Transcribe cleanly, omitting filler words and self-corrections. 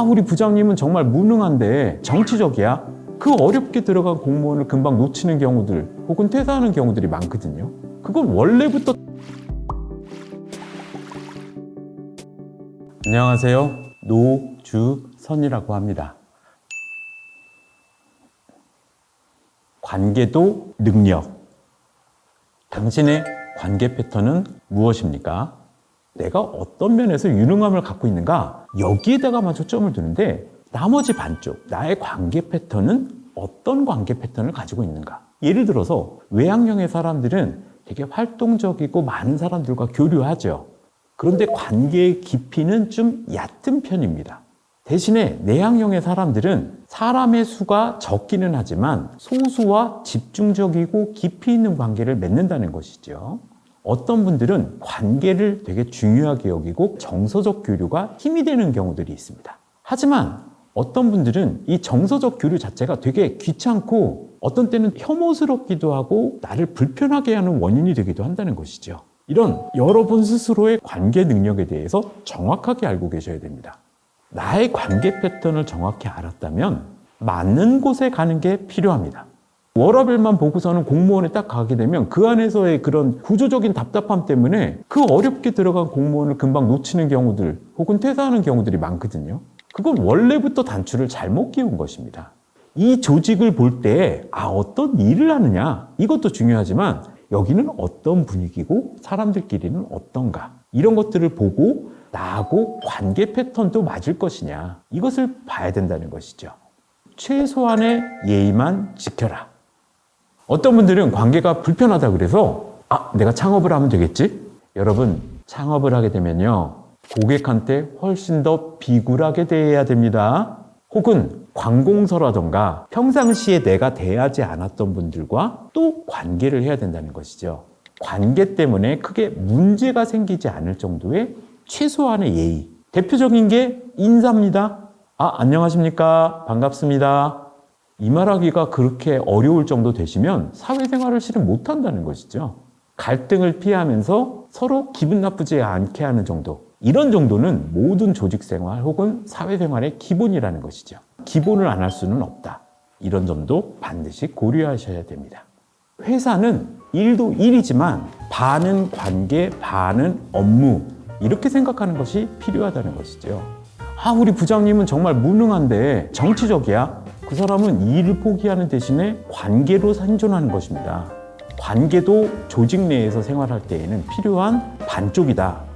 우리 부장님은 정말 무능한데 정치적이야. 그 어렵게 들어간 공무원을 금방 놓치는 경우들 혹은 퇴사하는 경우들이 많거든요. 그건 원래부터. 안녕하세요. 노주선이라고 합니다. 관계도 능력. 당신의 관계 패턴은 무엇입니까? 내가 어떤 면에서 유능함을 갖고 있는가? 여기에다가만 초점을 두는데 나머지 반쪽, 나의 관계 패턴은 어떤 관계 패턴을 가지고 있는가? 예를 들어서 외향형의 사람들은 되게 활동적이고 많은 사람들과 교류하죠. 그런데 관계의 깊이는 좀 얕은 편입니다. 대신에 내향형의 사람들은 사람의 수가 적기는 하지만 소수와 집중적이고 깊이 있는 관계를 맺는다는 것이죠. 어떤 분들은 관계를 되게 중요하게 여기고 정서적 교류가 힘이 되는 경우들이 있습니다. 하지만 어떤 분들은 이 정서적 교류 자체가 되게 귀찮고 어떤 때는 혐오스럽기도 하고 나를 불편하게 하는 원인이 되기도 한다는 것이죠. 이런 여러분 스스로의 관계 능력에 대해서 정확하게 알고 계셔야 됩니다. 나의 관계 패턴을 정확히 알았다면 맞는 곳에 가는 게 필요합니다. 워라밸만 보고서는 공무원에 딱 가게 되면 그 안에서의 그런 구조적인 답답함 때문에 그 어렵게 들어간 공무원을 금방 놓치는 경우들 혹은 퇴사하는 경우들이 많거든요. 그건 원래부터 단추를 잘못 끼운 것입니다. 이 조직을 볼 때 어떤 일을 하느냐 이것도 중요하지만 여기는 어떤 분위기고 사람들끼리는 어떤가 이런 것들을 보고 나하고 관계 패턴도 맞을 것이냐 이것을 봐야 된다는 것이죠. 최소한의 예의만 지켜라. 어떤 분들은 관계가 불편하다 그래서 내가 창업을 하면 되겠지? 여러분 창업을 하게 되면요 고객한테 훨씬 더 비굴하게 대해야 됩니다. 혹은 관공서라던가 평상시에 내가 대하지 않았던 분들과 또 관계를 해야 된다는 것이죠. 관계 때문에 크게 문제가 생기지 않을 정도의 최소한의 예의. 대표적인 게 인사입니다. 안녕하십니까? 반갑습니다. 이 말하기가 그렇게 어려울 정도 되시면 사회생활을 실은 못한다는 것이죠. 갈등을 피하면서 서로 기분 나쁘지 않게 하는 정도. 이런 정도는 모든 조직생활 혹은 사회생활의 기본이라는 것이죠. 기본을 안 할 수는 없다. 이런 점도 반드시 고려하셔야 됩니다. 회사는 일도 일이지만 반은 관계, 반은 업무 이렇게 생각하는 것이 필요하다는 것이죠. 우리 부장님은 정말 무능한데 정치적이야. 그 사람은 일을 포기하는 대신에 관계로 생존하는 것입니다. 관계도 조직 내에서 생활할 때에는 필요한 반쪽이다.